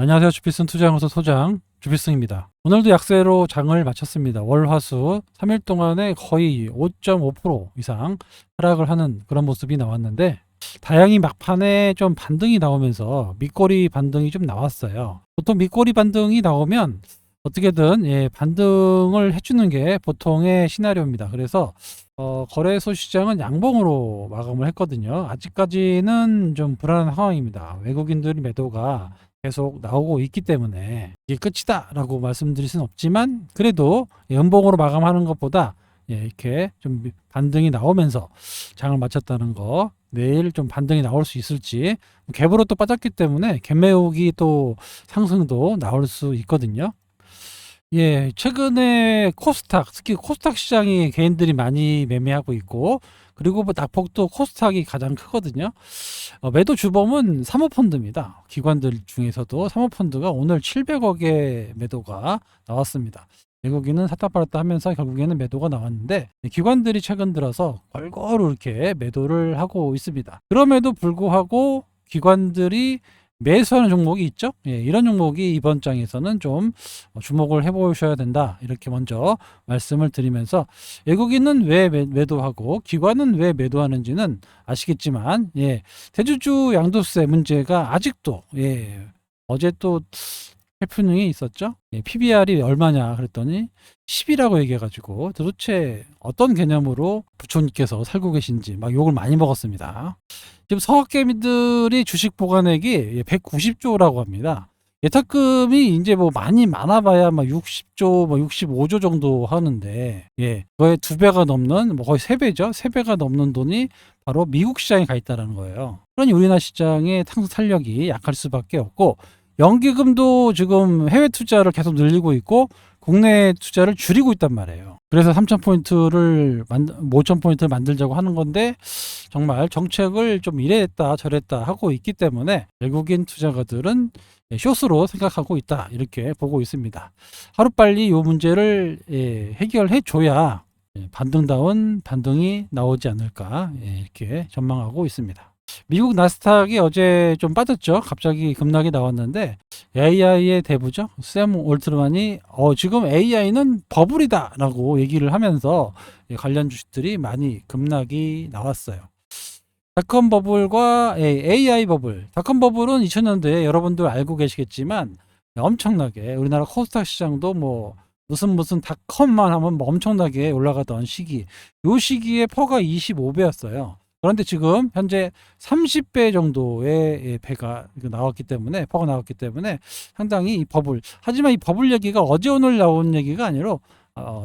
안녕하세요. 주필승 투자연구소 소장 주필승입니다. 오늘도 약세로 장을 마쳤습니다. 월, 화, 수 3일 동안에 거의 5.5% 이상 하락을 하는 그런 모습이 나왔는데, 다행히 막판에 좀 반등이 나오면서 밑꼬리 반등이 좀 나왔어요. 보통 밑꼬리 반등이 나오면 어떻게든 반등을 해주는 게 보통의 시나리오입니다. 그래서 거래소 시장은 양봉으로 마감을 했거든요. 아직까지는 좀 불안한 상황입니다. 외국인들 매도가 계속 나오고 있기 때문에 이게 끝이다 라고 말씀드릴 수는 없지만, 그래도 연봉으로 마감하는 것보다 이렇게 좀 반등이 나오면서 장을 마쳤다는 거, 내일 좀 반등이 나올 수 있을지, 갭으로 또 빠졌기 때문에 갭 메우기 또 상승도 나올 수 있거든요. 최근에 코스닥, 특히 코스닥 시장이 개인들이 많이 매매하고 있고, 그리고 뭐 낙폭도 코스닥이 가장 크거든요. 매도 주범은 사모펀드입니다. 기관들 중에서도 사모펀드가 오늘 700억의 매도가 나왔습니다. 외국인은 샀다 팔았다 하면서 결국에는 매도가 나왔는데, 기관들이 최근 들어서 골고루 이렇게 매도를 하고 있습니다. 그럼에도 불구하고 기관들이 매수하는 종목이 있죠. 이런 종목이 이번 장에서는 좀 주목을 해보셔야 된다, 이렇게 먼저 말씀을 드리면서, 외국인은 왜 매도하고 기관은 왜 매도하는지는 아시겠지만, 대주주 양도세 문제가 아직도, 어제 또 해프닝이 있었죠. PBR이 얼마냐 그랬더니 10이라고 얘기해가지고, 도대체 어떤 개념으로 부처님께서 살고 계신지 막 욕을 많이 먹었습니다. 지금 서학개미들이 주식 보관액이 190조라고 합니다. 예탁금이 이제 뭐 많이 많아봐야 막 60조, 뭐 65조 정도 하는데, 그거의 2배가 넘는, 뭐 거의 3배죠. 3배가 넘는 돈이 바로 미국 시장에 가 있다는 거예요. 그러니 우리나라 시장의 탄력이 약할 수밖에 없고, 연기금도 지금 해외 투자를 계속 늘리고 있고 국내 투자를 줄이고 있단 말이에요. 그래서 3,000포인트를 5,000포인트를 만들자고 하는 건데, 정말 정책을 좀 이랬다 저랬다 하고 있기 때문에 외국인 투자가들은 쇼스로 생각하고 있다, 이렇게 보고 있습니다. 하루빨리 이 문제를 해결해 줘야 반등다운 반등이 나오지 않을까, 이렇게 전망하고 있습니다. 미국 나스닥이 어제 좀 빠졌죠. 갑자기 급락이 나왔는데, AI의 대부죠, 샘 올트만이 지금 AI는 버블이다 라고 얘기를 하면서 관련 주식들이 많이 급락이 나왔어요. 닷컴 버블과 AI 버블. 닷컴 버블은 2000년대에 여러분들 알고 계시겠지만 엄청나게 우리나라 코스닥 시장도 뭐 무슨 닷컴만 하면 뭐 엄청나게 올라가던 시기, 요 시기에 퍼가 25배였어요. 그런데 지금 현재 30배 정도의 배가 나왔기 때문에, 퍼가 나왔기 때문에 상당히 이 버블, 하지만 이 버블 얘기가 어제 오늘 나온 얘기가 아니라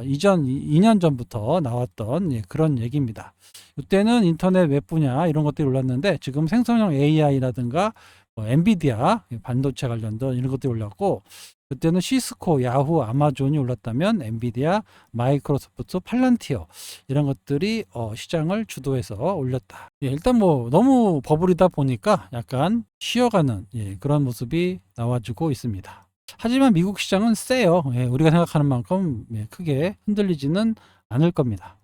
이전 2년 전부터 나왔던 그런 얘기입니다. 이때는 인터넷 웹 분야 이런 것들이 올랐는데, 지금 생성형 AI라든가 엔비디아 반도체 관련된 이런 것들이 올랐고, 그때는 시스코, 야후, 아마존이 올랐다면 엔비디아, 마이크로소프트, 팔란티어 이런 것들이 시장을 주도해서 올렸다. 일단 뭐 너무 버블이다 보니까 약간 쉬어가는 그런 모습이 나와주고 있습니다. 하지만 미국 시장은 세요. 우리가 생각하는 만큼 크게 흔들리지는 않을 겁니다.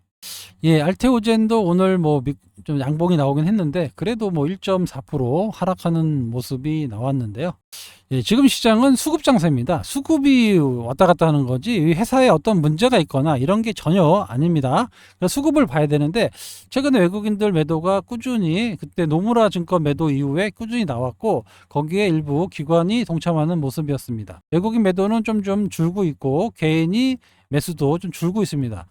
알테오젠도 오늘 뭐 좀 양봉이 나오긴 했는데, 그래도 뭐 1.4% 하락하는 모습이 나왔는데요. 지금 시장은 수급 장세입니다. 수급이 왔다 갔다 하는 거지 회사에 어떤 문제가 있거나 이런 게 전혀 아닙니다. 수급을 봐야 되는데, 최근에 외국인들 매도가 꾸준히, 그때 노무라 증권 매도 이후에 꾸준히 나왔고, 거기에 일부 기관이 동참하는 모습이었습니다. 외국인 매도는 좀 줄고 있고, 개인이 매수도 좀 줄고 있습니다.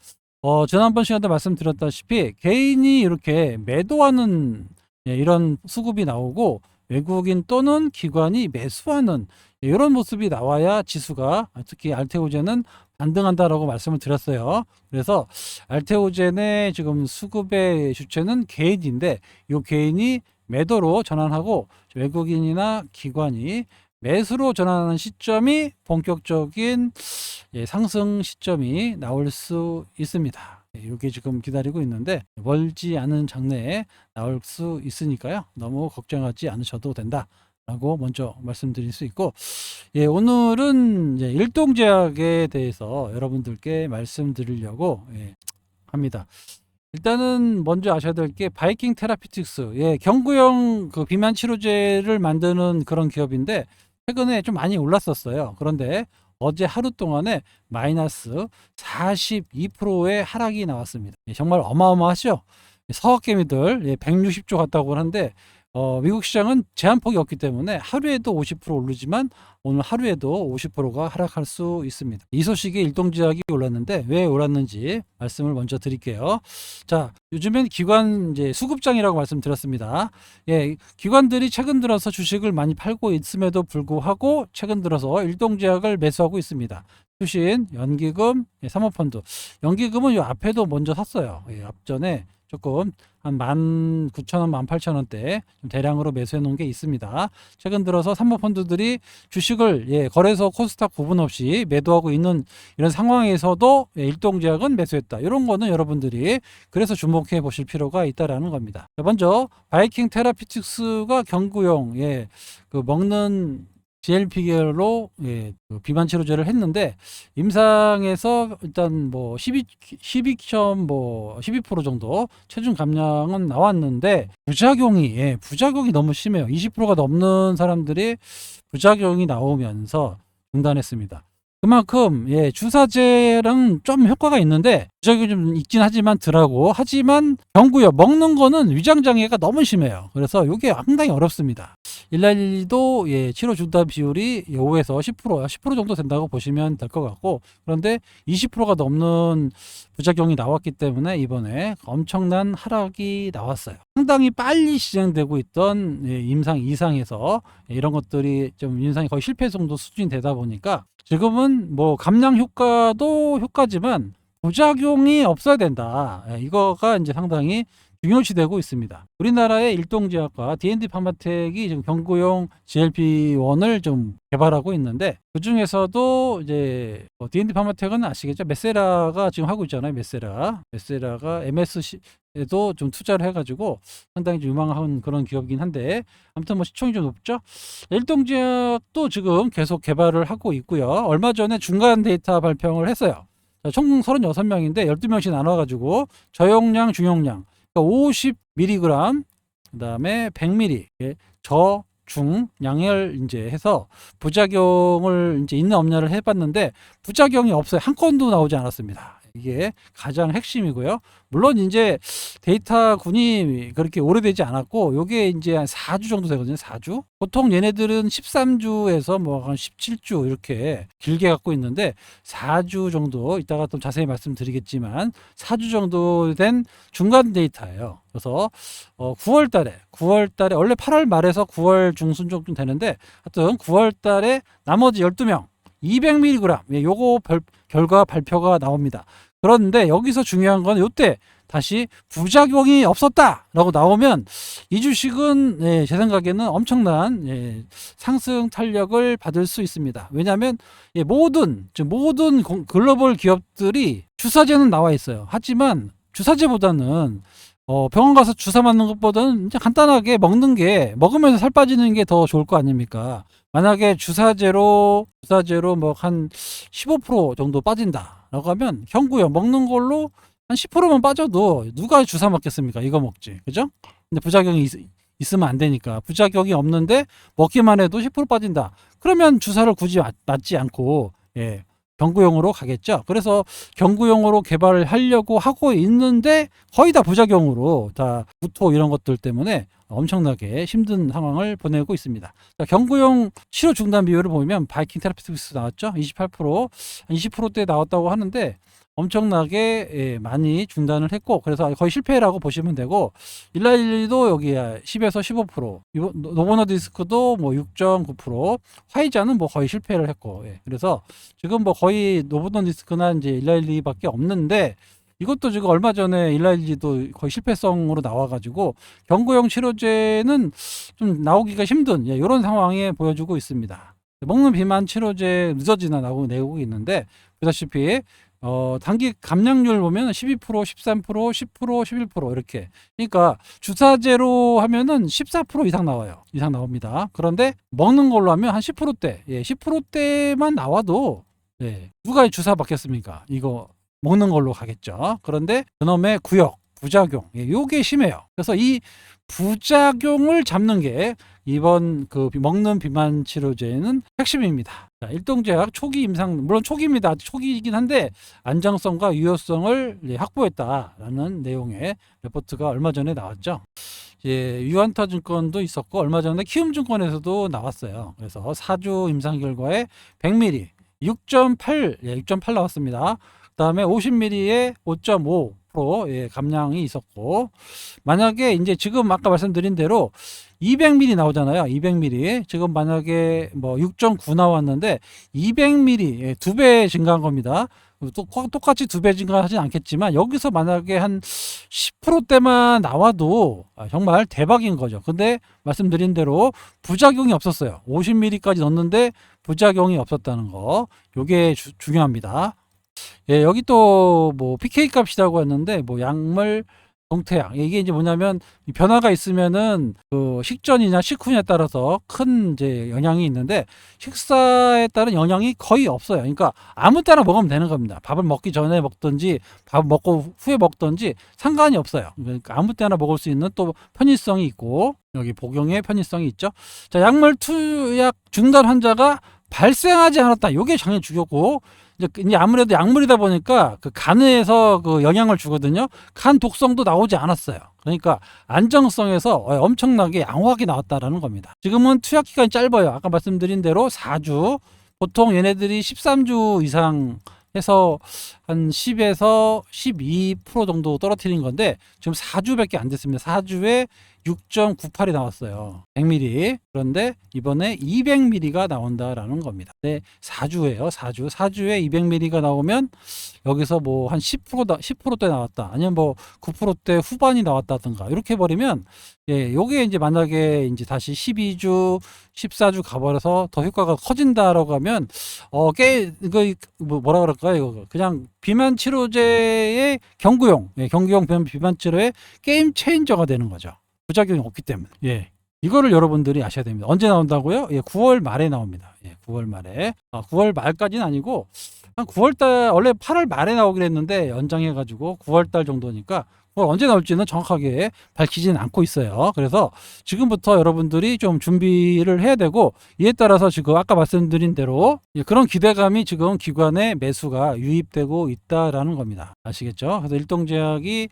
지난번 시간에 말씀드렸다시피 개인이 이렇게 매도하는 이런 수급이 나오고, 외국인 또는 기관이 매수하는 이런 모습이 나와야 지수가, 특히 알테오젠은 반등한다라고 말씀을 드렸어요. 그래서 알테오젠의 지금 수급의 주체는 개인인데, 이 개인이 매도로 전환하고 외국인이나 기관이 매수로 전환하는 시점이 본격적인 상승 시점이 나올 수 있습니다. 이게 지금 기다리고 있는데, 멀지 않은 장래에 나올 수 있으니까요, 너무 걱정하지 않으셔도 된다 라고 먼저 말씀드릴 수 있고, 오늘은 일동제약에 대해서 여러분들께 말씀드리려고 합니다. 일단은 먼저 아셔야 될 게 바이킹 테라피틱스, 경구용 그 비만 치료제를 만드는 그런 기업인데, 최근에 좀 많이 올랐었어요. 그런데 어제 하루 동안에 마이너스 42%의 하락이 나왔습니다. 정말 어마어마하죠. 서학개미들 160조 갔다고 하는데 미국 시장은 제한폭이 없기 때문에 하루에도 50% 오르지만 오늘 하루에도 50%가 하락할 수 있습니다. 이 소식에 일동제약이 올랐는데 왜 올랐는지 말씀을 먼저 드릴게요. 자, 요즘엔 기관 이제 수급장이라고 말씀드렸습니다. 예, 기관들이 최근 들어서 주식을 많이 팔고 있음에도 불구하고 최근 들어서 일동제약을 매수하고 있습니다. 투신, 연기금, 사모펀드. 연기금은 요 앞에도 먼저 샀어요. 앞전에 조금 한 19,000원, 18,000원대 대량으로 매수해 놓은 게 있습니다. 최근 들어서 사모펀드들이 주식을 거래소 코스닥 구분 없이 매도하고 있는 이런 상황에서도 일동제약은 매수했다. 이런 거는 여러분들이 그래서 주목해 보실 필요가 있다라는 겁니다. 먼저 바이킹 테라피틱스가 경구용 그 먹는 GLP-계열로 그 비만 치료제를 했는데 임상에서 일단 뭐 12% 정도 체중 감량은 나왔는데 부작용이 너무 심해요. 20%가 넘는 사람들이 부작용이 나오면서 중단했습니다. 그만큼 주사제랑 좀 효과가 있는데 부작용이 좀 있긴 하지만 덜하고 하지만 경구요 먹는 거는 위장 장애가 너무 심해요. 그래서 이게 상당히 어렵습니다. 112도 치료 중단 비율이 5에서 10% 정도 된다고 보시면 될 것 같고 그런데 20%가 넘는 부작용이 나왔기 때문에 이번에 엄청난 하락이 나왔어요. 상당히 빨리 시행되고 있던 임상 2상에서 이런 것들이 좀 임상이 거의 실패 정도 수준이 되다 보니까 지금은 뭐 감량 효과도 효과지만 부작용이 없어야 된다. 이거가 이제 상당히 중요시되고 있습니다. 우리나라의 일동제약과 D&D 파마텍이 지금 경구용 GLP-1을 좀 개발하고 있는데 그 중에서도 이제 D&D 파마텍은 아시겠죠? 메세라가 지금 하고 있잖아요. 메세라가 MSC에도 좀 투자를 해가지고 상당히 좀 유망한 그런 기업이긴 한데 아무튼 뭐 시총이 좀 높죠. 일동제약도 지금 계속 개발을 하고 있고요. 얼마 전에 중간 데이터 발표를 했어요. 총 36명인데 12명씩 나눠가지고 저용량, 중용량 50mg, 그 다음에 100mg, 중, 양열 이제 해서 부작용을 이제 있는 없냐를 해봤는데 부작용이 없어요. 한 건도 나오지 않았습니다. 이게 가장 핵심이고요. 물론 이제 데이터군이 그렇게 오래되지 않았고 요게 이제 한 4주 정도 되거든요. 4주. 보통 얘네들은 13주에서 뭐 한 17주 이렇게 길게 갖고 있는데 4주 정도 이따가 또 자세히 말씀드리겠지만 4주 정도 된 중간 데이터예요. 그래서 9월 달에 원래 8월 말에서 9월 중순 정도 되는데 하여튼 9월 달에 나머지 12명 200mg 요거 결과 발표가 나옵니다. 그런데 여기서 중요한 건 요때 다시 부작용이 없었다라고 나오면 이 주식은 제 생각에는 엄청난 상승 탄력을 받을 수 있습니다. 왜냐하면 모든 글로벌 기업들이 주사제는 나와 있어요. 하지만 주사제보다는 병원 가서 주사 맞는 것보다는 이제 간단하게 먹으면서 살 빠지는 게 더 좋을 거 아닙니까? 만약에 주사제로 뭐 한 15% 정도 빠진다라고 하면 경구요 먹는 걸로 한 10%만 빠져도 누가 주사 맞겠습니까? 이거 먹지. 그죠? 근데 부작용이 있으면 안 되니까. 부작용이 없는데 먹기만 해도 10% 빠진다. 그러면 주사를 굳이 맞지 않고 경구용으로 가겠죠. 그래서 경구용으로 개발을 하려고 하고 있는데 거의 다 부작용으로 다 구토 이런 것들 때문에 엄청나게 힘든 상황을 보내고 있습니다. 자, 경구용 치료 중단 비율을 보면 바이킹 테라피틱스 나왔죠. 28%, 20%대 나왔다고 하는데 엄청나게 많이 중단을 했고 그래서 거의 실패라고 보시면 되고 일라일리도 여기 10에서 15%, 노보노디스크도 뭐 6.9%, 화이자는 뭐 거의 실패를 했고 그래서 지금 뭐 거의 노보노디스크나 이제 일라일리밖에 없는데 이것도 지금 얼마 전에 일라일리도 거의 실패성으로 나와가지고 경구용 치료제는 좀 나오기가 힘든 이런 상황에 보여주고 있습니다. 먹는 비만 치료제 늦어지나 내고 있는데 보다시피 단기 감량률 보면 12%, 13%, 10%, 11% 이렇게. 그러니까 주사제로 하면은 14% 이상 나옵니다. 그런데 먹는 걸로 하면 한 10%대, 10%대만 나와도 누가 주사 받겠습니까? 이거 먹는 걸로 가겠죠. 그런데 그놈의 부작용, 요게 심해요. 그래서 이 부작용을 잡는 게 이번 그 먹는 비만 치료제는 핵심입니다. 자, 일동제약 초기 임상, 물론 초기입니다. 아직 초기이긴 한데 안정성과 유효성을 확보했다라는 내용의 레포트가 얼마 전에 나왔죠. 유한타증권도 있었고 얼마 전에 키움증권에서도 나왔어요. 그래서 4주 임상 결과에 100ml 6.8 나왔습니다. 그다음에 50ml에 5.5% 감량이 있었고, 만약에 이제 지금 아까 말씀드린 대로 200ml 나오잖아요. 200ml 지금 만약에 뭐 6.9 나왔는데 200ml 2배 증가한 겁니다. 똑같이 2배 증가하진 않겠지만 여기서 만약에 한 10%대만 나와도 정말 대박인 거죠. 근데 말씀드린 대로 부작용이 없었어요. 50ml까지 넣었는데 부작용이 없었다는 거, 요게 중요합니다. 여기 또 뭐 PK 값이라고 했는데 뭐 약물 동태약, 이게 이제 뭐냐면 변화가 있으면은 그 식전이냐 식후냐에 따라서 큰 이제 영향이 있는데 식사에 따른 영향이 거의 없어요. 그러니까 아무 때나 먹으면 되는 겁니다. 밥을 먹기 전에 먹든지 밥 먹고 후에 먹든지 상관이 없어요. 그러니까 아무 때나 먹을 수 있는 또 편의성이 있고, 여기 복용의 편의성이 있죠. 자, 약물 투약 중단 환자가 발생하지 않았다. 요게 당연히 중요고, 이제 아무래도 약물이다 보니까 그 간에서 그 영향을 주거든요. 간 독성도 나오지 않았어요. 그러니까 안정성에서 엄청나게 양호하게 나왔다라는 겁니다. 지금은 투약 기간이 짧아요. 아까 말씀드린 대로 4주, 보통 얘네들이 13주 이상 해서 한 10에서 12% 정도 떨어뜨린 건데 지금 4주밖에 안 됐습니다. 4주에 6.98이 나왔어요. 100ml. 그런데 이번에 200ml가 나온다라는 겁니다. 네, 4주예요. 4주에 200ml가 나오면 여기서 뭐 한 10%대 나왔다. 아니면 뭐 9%대 후반이 나왔다든가 이렇게 버리면, 요게 이제 만약에 이제 다시 12주, 14주 가버려서 더 효과가 커진다라고 하면 이거 뭐라 그럴까요? 이거 그냥 비만 치료제의 경구용 비만 치료의 게임 체인저가 되는 거죠. 부작용이 없기 때문에. 이거를 여러분들이 아셔야 됩니다. 언제 나온다고요? 9월 말에 나옵니다. 9월 말에. 9월 말까지는 아니고 한 9월 달, 원래 8월 말에 나오기로 했는데 연장해 가지고 9월 달 정도니까 그걸 언제 나올지는 정확하게 밝히지는 않고 있어요. 그래서 지금부터 여러분들이 좀 준비를 해야 되고, 이에 따라서 지금 아까 말씀드린 대로 그런 기대감이 지금 기관에 매수가 유입되고 있다라는 겁니다. 아시겠죠? 그래서 일동제약이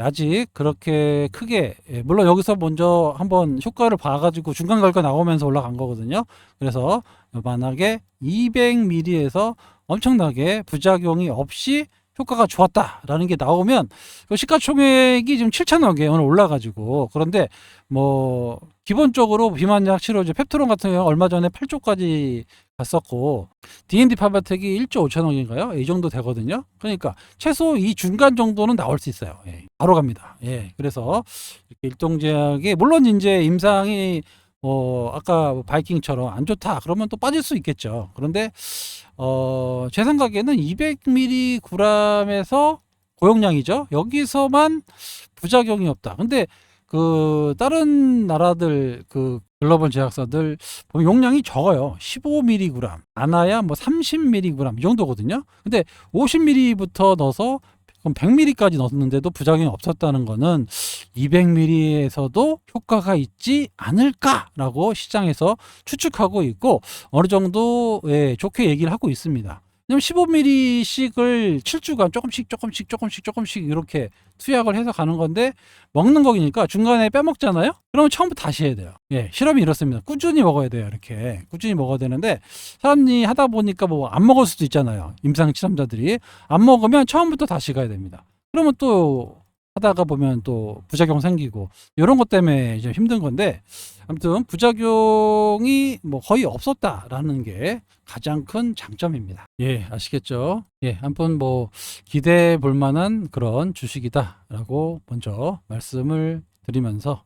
아직 그렇게 크게, 물론 여기서 먼저 한번 효과를 봐가지고 중간 결과 나오면서 올라간 거거든요. 그래서 만약에 200ml에서 엄청나게 부작용이 없이 효과가 좋았다라는 게 나오면 시가총액이 지금 7천억 원 올라가지고, 그런데 뭐 기본적으로 비만약 치료제 펩토론 같은 경우 얼마 전에 8조까지 갔었고, D&D 파바텍이 1조 5천억인가요? 이 정도 되거든요. 그러니까 최소 이 중간 정도는 나올 수 있어요. 바로 갑니다. 그래서 이렇게 일동제약이 물론 이제 임상이 아까 바이킹처럼 안 좋다 그러면 또 빠질 수 있겠죠. 그런데 제 생각에는 200mg에서 고용량이죠. 여기서만 부작용이 없다. 근데 그 다른 나라들 그 글로벌 제약사들 보면 용량이 적어요. 15mg, 많아야 뭐 30mg 이 정도거든요. 근데 50ml부터 넣어서 그럼 100ml까지 넣었는데도 부작용이 없었다는 거는 200ml에서도 효과가 있지 않을까라고 시장에서 추측하고 있고, 어느 정도 좋게 얘기를 하고 있습니다. 왜냐면 15ml씩을 7주간 조금씩 이렇게 투약을 해서 가는 건데, 먹는 거니까 중간에 빼먹잖아요. 그러면 처음부터 다시 해야 돼요. 실험이 이렇습니다. 꾸준히 먹어야 돼요. 이렇게 꾸준히 먹어야 되는데, 사람이 하다 보니까 뭐 안 먹을 수도 있잖아요. 임상 실험자들이 안 먹으면 처음부터 다시 가야 됩니다. 그러면 또 하다가 보면 또 부작용 생기고 이런 것 때문에 좀 힘든 건데, 아무튼 부작용이 뭐 거의 없었다라는 게 가장 큰 장점입니다. 아시겠죠? 한번 뭐 기대해 볼 만한 그런 주식이다라고 먼저 말씀을 드리면서,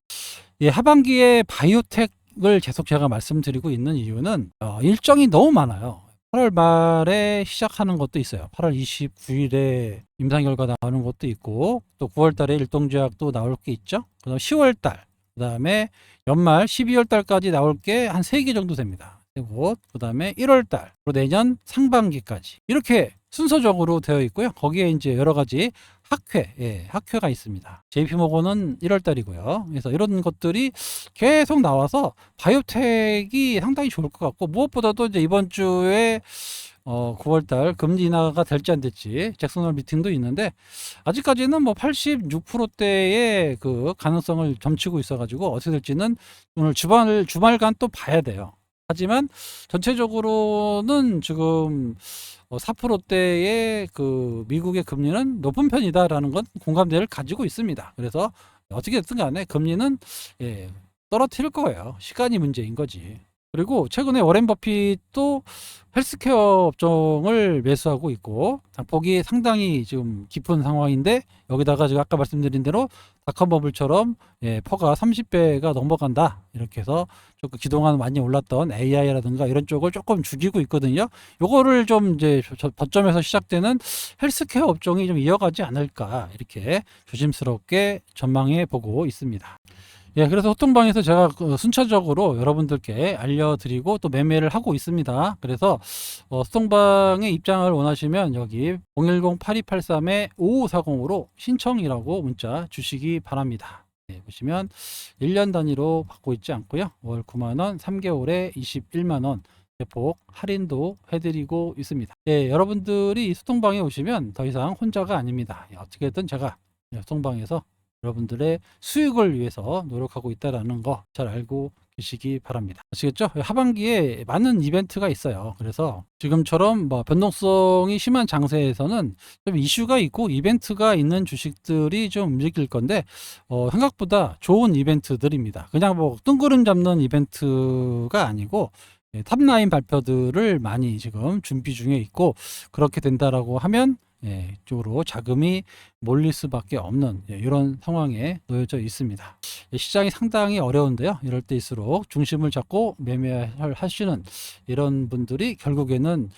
하반기에 바이오텍을 계속 제가 말씀드리고 있는 이유는 일정이 너무 많아요. 8월 말에 시작하는 것도 있어요. 8월 29일에 임상 결과 나오는 것도 있고, 또 9월 달에 일동제약도 나올 게 있죠. 그다음 10월 달, 그다음에 연말 12월 달까지 나올 게 한 3개 정도 됩니다. 곳, 그 다음에 1월달, 그리고 내년 상반기까지 이렇게 순서적으로 되어 있고요. 거기에 이제 여러 가지 학회가 있습니다. JP모건은 1월달이고요. 그래서 이런 것들이 계속 나와서 바이오텍이 상당히 좋을 것 같고, 무엇보다도 이제 이번 주에 9월달 금리 인하가 될지 안 될지 잭슨홀 미팅도 있는데, 아직까지는 뭐 86%대의 그 가능성을 점치고 있어가지고 어떻게 될지는 오늘 주말간 또 봐야 돼요. 하지만 전체적으로는 지금 4%대의 그 미국의 금리는 높은 편이다라는 건 공감대를 가지고 있습니다. 그래서 어떻게 됐든 간에 금리는 떨어뜨릴 거예요. 시간이 문제인 거지. 그리고 최근에 워렌 버핏도 헬스케어 업종을 매수하고 있고, 낙폭이 상당히 지금 깊은 상황인데, 여기다가 제가 아까 말씀드린 대로 닷컴 버블처럼 퍼가 30배가 넘어간다, 이렇게 해서 조금 그동안 많이 올랐던 AI라든가 이런 쪽을 조금 죽이고 있거든요. 요거를 좀 이제 저점에서 시작되는 헬스케어 업종이 좀 이어가지 않을까, 이렇게 조심스럽게 전망해 보고 있습니다. 그래서 호통방에서 제가 순차적으로 여러분들께 알려드리고 또 매매를 하고 있습니다. 그래서 호통방의 입장을 원하시면 여기 010-8283-5540으로 신청이라고 문자 주시기 바랍니다. 보시면 1년 단위로 받고 있지 않고요. 월 9만원, 3개월에 21만원 대폭 할인도 해드리고 있습니다. 여러분들이 이 소통방에 오시면 더 이상 혼자가 아닙니다. 어떻게든 제가 소통방에서 여러분들의 수익을 위해서 노력하고 있다는 거 잘 알고 계시기 바랍니다. 아시겠죠? 하반기에 많은 이벤트가 있어요. 그래서 지금처럼 뭐 변동성이 심한 장세에서는 좀 이슈가 있고 이벤트가 있는 주식들이 좀 움직일 건데, 생각보다 좋은 이벤트들입니다. 그냥 뭐 뜬구름 잡는 이벤트가 아니고 탑라인 발표들을 많이 지금 준비 중에 있고, 그렇게 된다라고 하면 이쪽으로 자금이 몰릴 수밖에 없는 이런 상황에 놓여져 있습니다. 시장이 상당히 어려운데요. 이럴 때일수록 중심을 잡고 매매를 하시는 이런 분들이 결국에는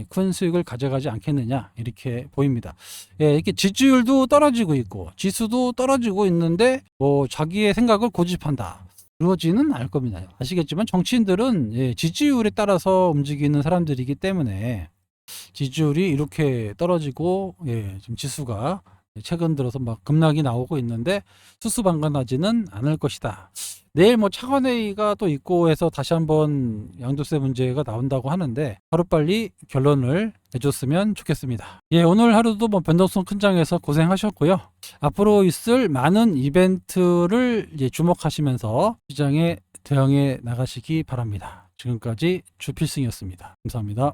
큰 수익을 가져가지 않겠느냐, 이렇게 보입니다. 이렇게 지지율도 떨어지고 있고 지수도 떨어지고 있는데 뭐 자기의 생각을 고집한다, 그러지는 않을 겁니다. 아시겠지만 정치인들은 지지율에 따라서 움직이는 사람들이기 때문에 지지율이 이렇게 떨어지고 좀 지수가 최근 들어서 막 급락이 나오고 있는데 수수방관하지는 않을 것이다. 내일 뭐 차관회의가 또 있고 해서 다시 한번 양도세 문제가 나온다고 하는데 하루빨리 결론을 내줬으면 좋겠습니다. 오늘 하루도 뭐 변동성 큰 장에서 고생하셨고요. 앞으로 있을 많은 이벤트를 주목하시면서 시장에 대응해 나가시기 바랍니다. 지금까지 주필승이었습니다. 감사합니다.